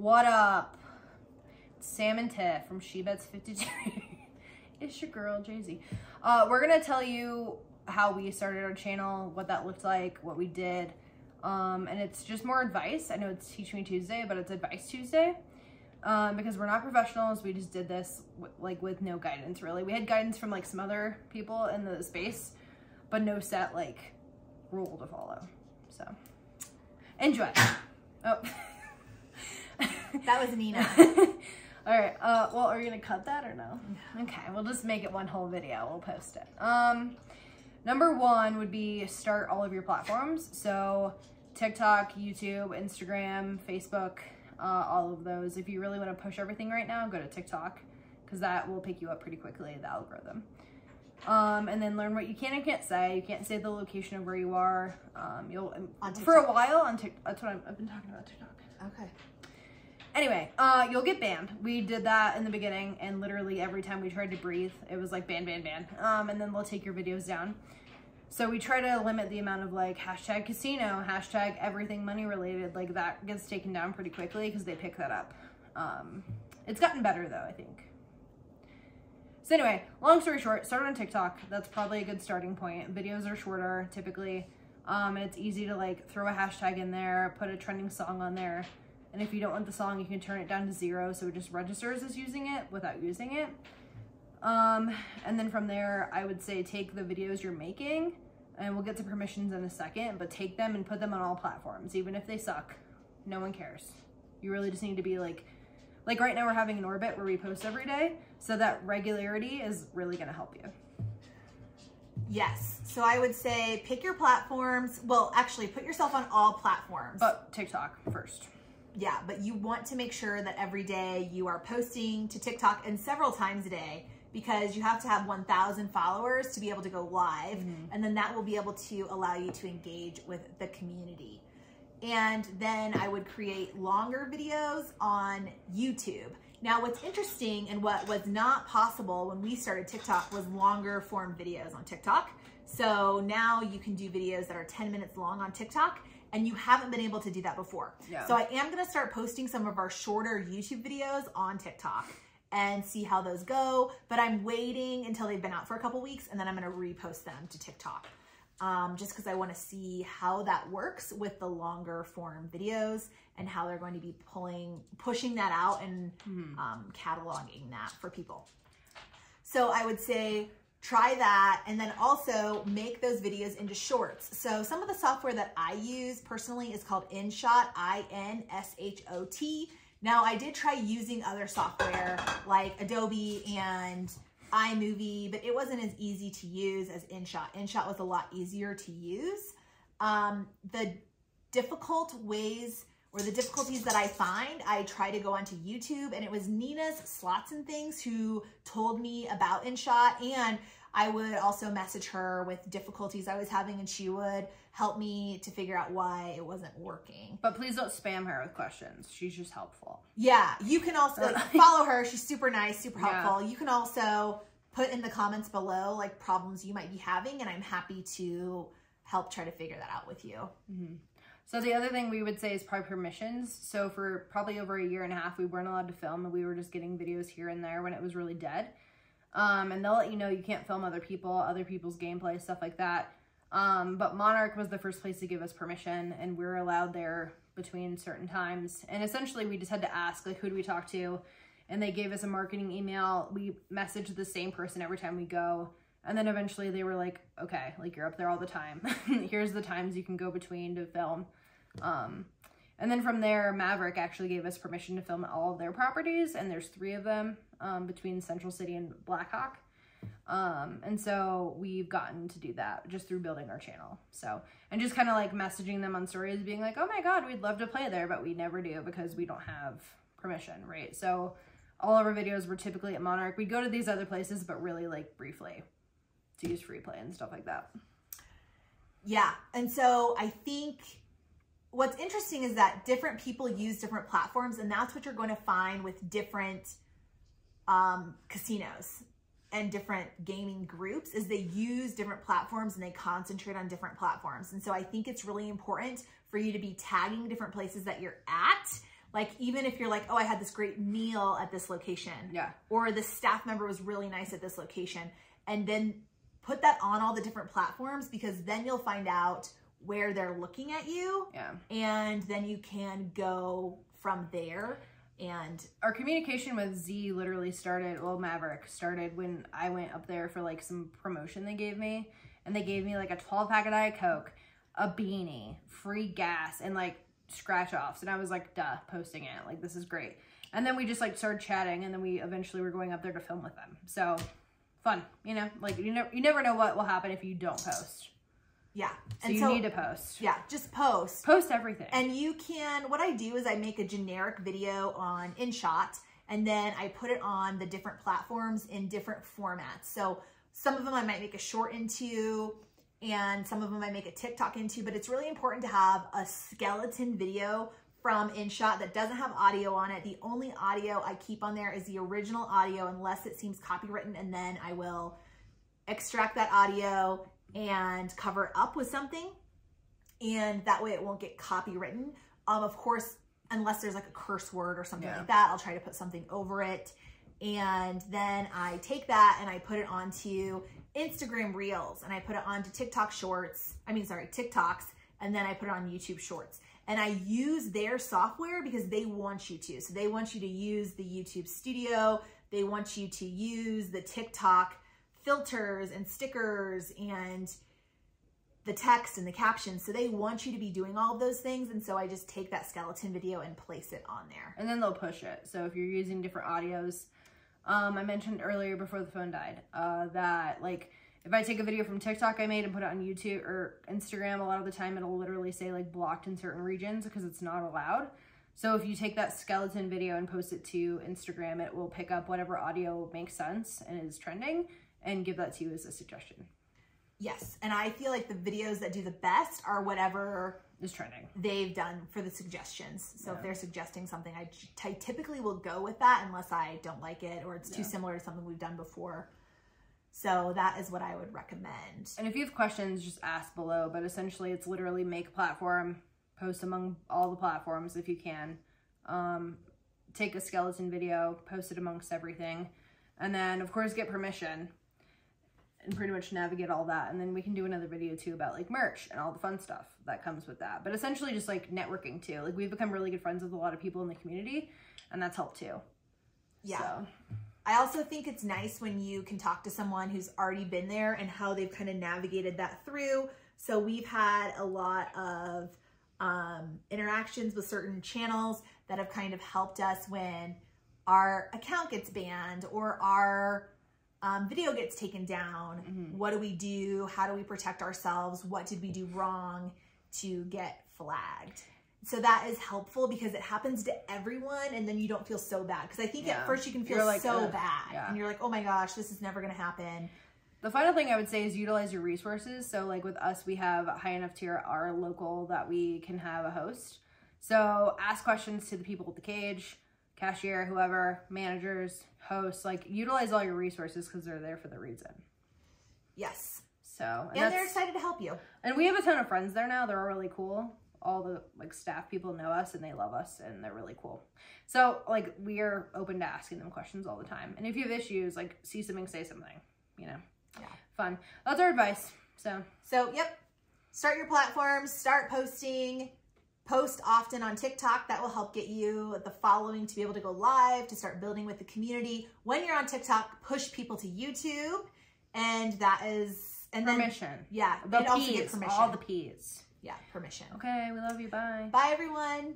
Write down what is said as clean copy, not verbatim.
What up? It's Sam and Tiff from SheBets 52. It's your girl, Jay-Z. We're gonna tell you how we started our channel, what that looked like, what we did. And it's just more advice. I know it's Teach Me Tuesday, but it's Advice Tuesday. Because we're not professionals, we just did this with no guidance, really. We had guidance from like some other people in the space, but no set like rule to follow. So enjoy. Oh. That was Nina. All right. Well, are you gonna cut that or no? Okay, we'll just make it one whole video. We'll post it. Number one would be start all of your platforms. So TikTok, YouTube, Instagram, Facebook, all of those. If you really want to push everything right now, go to TikTok because that will pick you up pretty quickly, the algorithm. And then learn what you can and can't say. You can't say the location of where you are. You'll for a while on TikTok. That's what I've been talking about TikTok. Okay. Anyway, you'll get banned. We did that in the beginning, and literally every time we tried to breathe, it was like ban, ban, ban. And then they'll take your videos down. So we try to limit the amount of like hashtag casino, hashtag everything money related. Like that gets taken down pretty quickly because they pick that up. It's gotten better though, I think. So anyway, long story short, start on TikTok. That's probably a good starting point. Videos are shorter typically. And it's easy to like throw a hashtag in there, put a trending song on there. And if you don't want the song, you can turn it down to 0, so it just registers as using it without using it. And then from there, I would say take the videos you're making, and we'll get to permissions in a second, but take them and put them on all platforms, even if they suck. No one cares. You really just need to be like right now we're having an orbit where we post every day, so that regularity is really gonna help you. Yes. So I would say pick your platforms. Well, actually put yourself on all platforms. But TikTok first. Yeah, but you want to make sure that every day you are posting to TikTok and several times a day because you have to have 1,000 followers to be able to go live. And then that will be able to allow you to engage with the community. And then I would create longer videos on YouTube. Now, what's interesting and what was not possible when we started TikTok was longer form videos on TikTok. So now you can do videos that are 10 minutes long on TikTok. And you haven't been able to do that before. Yeah. So I am gonna start posting some of our shorter YouTube videos on TikTok and see how those go. But I'm waiting until they've been out for a couple weeks and then I'm gonna repost them to TikTok. Just because I wanna see how that works with the longer form videos and how they're going to be pushing that out and cataloging that for people. So I would say, try that, and then also make those videos into shorts. So some of the software that I use personally is called InShot, I-N-S-H-O-T. Now I did try using other software like Adobe and iMovie, but it wasn't as easy to use as InShot. InShot was a lot easier to use. The difficult ways or the difficulties that I find, I try to go onto YouTube, and it was Nina's Slots and Things who told me about InShot, and I would also message her with difficulties I was having, and she would help me to figure out why it wasn't working. But please don't spam her with questions. She's just helpful. Yeah, you can also follow her. She's super nice, super helpful. Yeah. You can also put in the comments below like problems you might be having, and I'm happy to help try to figure that out with you. So the other thing we would say is probably permissions. So for probably over 1.5 years, we weren't allowed to film, and we were just getting videos here and there when it was really dead. And they'll let you know you can't film other people's gameplay, stuff like that. But Monarch was the first place to give us permission, and we were allowed there between certain times. And essentially we just had to ask, like, who do we talk to? And they gave us a marketing email. We messaged the same person every time we go. And then eventually they were like, okay, like you're up there all the time. Here's the times you can go between to film. And then from there, Maverick actually gave us permission to film all of their properties, and there's 3 of them between Central City and Blackhawk. And so we've gotten to do that just through building our channel. So, and just kind of like messaging them on stories being like, oh my God, we'd love to play there, but we never do because we don't have permission, right? So all of our videos were typically at Monarch. We'd go to these other places, but really like briefly to use free play and stuff like that. Yeah, and so I think what's interesting is that different people use different platforms, and that's what you're going to find with different casinos and different gaming groups is they use different platforms and they concentrate on different platforms. And so I think it's really important for you to be tagging different places that you're at. Like, even if you're like, oh, I had this great meal at this location. Yeah. Or the staff member was really nice at this location. And then put that on all the different platforms, because then you'll find out where they're looking at you. Yeah. And then you can go from there. And our communication with Z literally started, well, Maverick started when I went up there for like some promotion they gave me. And they gave me like a 12-pack of Diet Coke, a beanie, free gas, and like scratch offs. And I was like, duh, posting it. Like, this is great. And then we just like started chatting, and then we eventually were going up there to film with them. So fun, you know, like you never know what will happen if you don't post. Yeah. So you need to post. Yeah, just post. Post everything. And you can, what I do is I make a generic video on InShot, and then I put it on the different platforms in different formats. So some of them I might make a short into, and some of them I make a TikTok into, but it's really important to have a skeleton video from InShot that doesn't have audio on it. The only audio I keep on there is the original audio, unless it seems copywritten, and then I will extract that audio and cover it up with something, and that way it won't get copywritten. Of course, unless there's like a curse word or something like that, I'll try to put something over it. And then I take that and I put it onto Instagram Reels, and I put it onto TikTok Shorts, TikToks, and then I put it on YouTube Shorts. And I use their software because they want you to. So they want you to use the YouTube Studio. They want you to use the TikTok filters and stickers and the text and the captions. So they want you to be doing all of those things. And so I just take that skeleton video and place it on there. And then they'll push it. So if you're using different audios, I mentioned earlier before the phone died, that like if I take a video from TikTok I made and put it on YouTube or Instagram, a lot of the time it'll literally say like blocked in certain regions because it's not allowed. So if you take that skeleton video and post it to Instagram, it will pick up whatever audio makes sense and is trending and give that to you as a suggestion. Yes, and I feel like the videos that do the best are whatever is trending they've done for the suggestions. So if they're suggesting something, I typically will go with that unless I don't like it or it's too similar to something we've done before. So that is what I would recommend. And if you have questions, just ask below. But essentially, it's literally make a platform, post among all the platforms if you can. Take a skeleton video, post it amongst everything. And then, of course, get permission. And pretty much navigate all that. And then we can do another video too about like merch and all the fun stuff that comes with that. But essentially just like networking too. Like we've become really good friends with a lot of people in the community, and that's helped too. Yeah. So. I also think it's nice when you can talk to someone who's already been there and how they've kind of navigated that through. So we've had a lot of interactions with certain channels that have kind of helped us when our account gets banned or our video gets taken down. What do we do? How do we protect ourselves? What did we do wrong to get flagged? So that is helpful because it happens to everyone, and then you don't feel so bad. Because I think at first you can feel like, so bad. And you're like, oh my gosh, this is never going to happen. The final thing I would say is utilize your resources. So like with us, we have a high enough tier, our local, that we can have a host. So ask questions to the people at the cage, cashier, whoever, managers, hosts, like utilize all your resources because they're there for the reason. Yes. So, and they're excited to help you. And we have a ton of friends there now. They're all really cool. All the like staff people know us and they love us and they're really cool. So like we are open to asking them questions all the time. And if you have issues, like see something, say something, you know. Yeah. Fun. That's our advice. So yep. Start your platforms, start posting. Post often on TikTok. That will help get you the following to be able to go live, to start building with the community. When you're on TikTok, push people to YouTube. And that is... and permission. Then, yeah. The P's. Also get permission. All the P's. Yeah, permission. Okay, we love you. Bye. Bye, everyone.